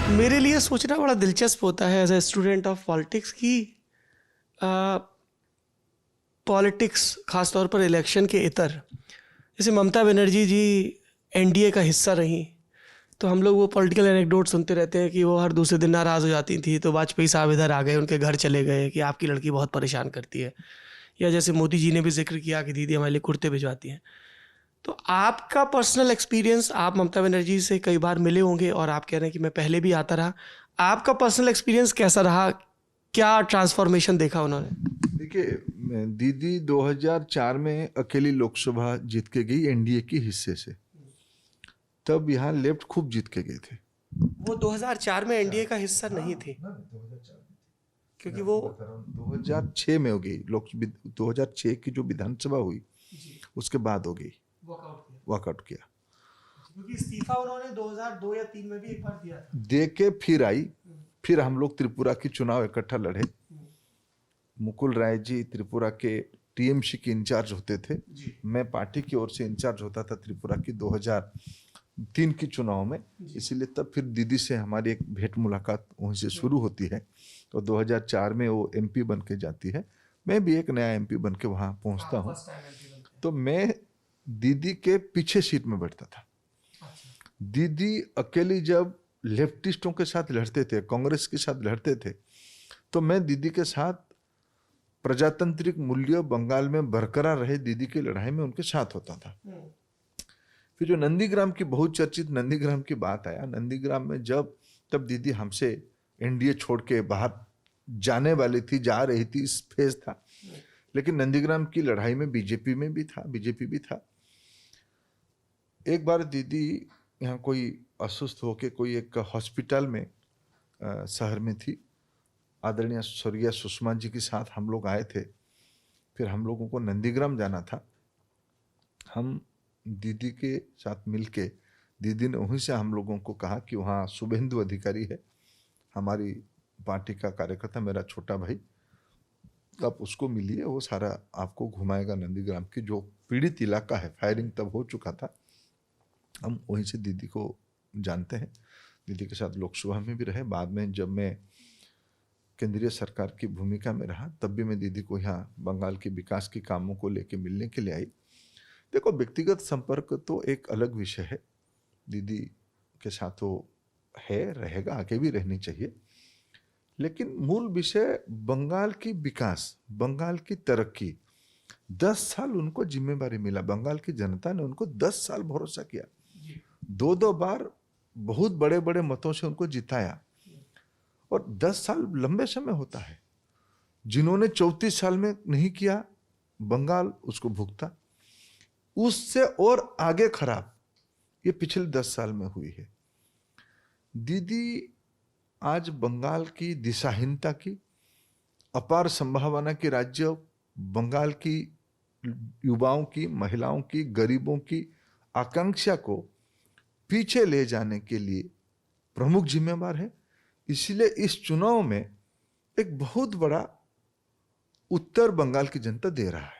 मेरे लिए सोचना बड़ा दिलचस्प होता है as a student of politics कि पॉलिटिक्स खासतौर पर इलेक्शन के इतर, जैसे ममता बनर्जी जी एनडीए का हिस्सा रही, तो हम लोग वो पॉलिटिकल एनेक्डोट सुनते रहते हैं कि वो हर दूसरे दिन नाराज़ हो जाती थी, तो वाजपेयी साहब इधर आ गए, उनके घर चले गए कि आपकी लड़की बहुत परेशान करती है। या जैसे मोदी जी ने भी जिक्र किया कि दीदी हमारे लिए कुर्ते भिजवाती हैं। तो आपका पर्सनल एक्सपीरियंस, आप ममता बनर्जी से कई बार मिले होंगे और आप कह रहे हैं कि मैं पहले भी आता रहा, आपका पर्सनल एक्सपीरियंस कैसा रहा? क्या ट्रांसफॉर्मेशन देखा उन्होंने? देखिए, दीदी 2004 में अकेली लोकसभा जीत के गई एनडीए की हिस्से से। तब यहाँ लेफ्ट खूब जीत के गए थे। वो 2004 में एनडीए का हिस्सा नहीं थे, क्योंकि वो 2006 में हो गई 2006 की जो विधानसभा हुई उसके बाद हो गई, वॉकआउट किया। क्योंकि इस्तीफा उन्होंने 2002 या 3 में भी एक बार दिया था। दे के फिर आई, फिर हम लोग त्रिपुरा की चुनाव इकट्ठा लड़े। मुकुल राय जी त्रिपुरा के टीएमसी के इंचार्ज होते थे, मैं पार्टी की ओर से इंचार्ज होता था त्रिपुरा की 2003 की चुनाव में। इसीलिए तब फिर दीदी से हमारी एक भेंट मुलाकात वहीं से शुरू होती है। तो 2004 में वो एमपी बन के जाती है, मैं भी एक नया एमपी बन के वहाँ पहुँचता हूँ। तो मैं दीदी के पीछे सीट में बैठता था। दीदी अकेली जब लेफ्टिस्टों के साथ लड़ते थे, कांग्रेस के साथ लड़ते थे, तो मैं दीदी के साथ प्रजातांत्रिक मूल्य बंगाल में बरकरार रहे दीदी की लड़ाई में उनके साथ होता था। फिर जो नंदीग्राम की बहुचर्चित नंदीग्राम की बात आया, नंदीग्राम में तब दीदी हमसे एनडीए छोड़ के बाहर जाने वाली थी, जा रही थी, इस फेज था। लेकिन नंदीग्राम की लड़ाई में बीजेपी भी था। एक बार दीदी यहाँ कोई अस्वस्थ होके कोई एक हॉस्पिटल में शहर में थी, आदरणीय स्वर्गीय सुषमा जी के साथ हम लोग आए थे। फिर हम लोगों को नंदीग्राम जाना था। हम दीदी के साथ मिलके दीदी ने वहीं से हम लोगों को कहा कि वहाँ शुभेंदु अधिकारी है, हमारी पार्टी का कार्यकर्ता, मेरा छोटा भाई, आप उसको मिलिए, वो सारा आपको घुमाएगा नंदीग्राम की जो पीड़ित इलाका है। फायरिंग तब हो चुका था। हम वहीं से दीदी को जानते हैं, दीदी के साथ लोकसभा में भी रहे। बाद में जब मैं केंद्रीय सरकार की भूमिका में रहा, तब भी मैं दीदी को यहाँ बंगाल के विकास के कामों को लेके मिलने के लिए आई। देखो, व्यक्तिगत संपर्क तो एक अलग विषय है, दीदी के साथ वो है, रहेगा, आगे भी रहनी चाहिए। लेकिन मूल विषय बंगाल की विकास, बंगाल की तरक्की। 10 साल उनको जिम्मेदारी मिला, बंगाल की जनता ने उनको 10 साल भरोसा किया, 2 बार बहुत बड़े बड़े मतों से उनको जिताया। और 10 साल लंबे समय होता है। जिन्होंने 34 साल में नहीं किया, बंगाल उसको भुगता। उससे और आगे खराब ये पिछले 10 साल में हुई है। दीदी आज बंगाल की दिशाहीनता की, अपार संभावना की राज्य बंगाल की युवाओं की, महिलाओं की, गरीबों की आकांक्षा को पीछे ले जाने के लिए प्रमुख जिम्मेवार है। इसलिए इस चुनाव में एक बहुत बड़ा उत्तर बंगाल की जनता दे रहा है।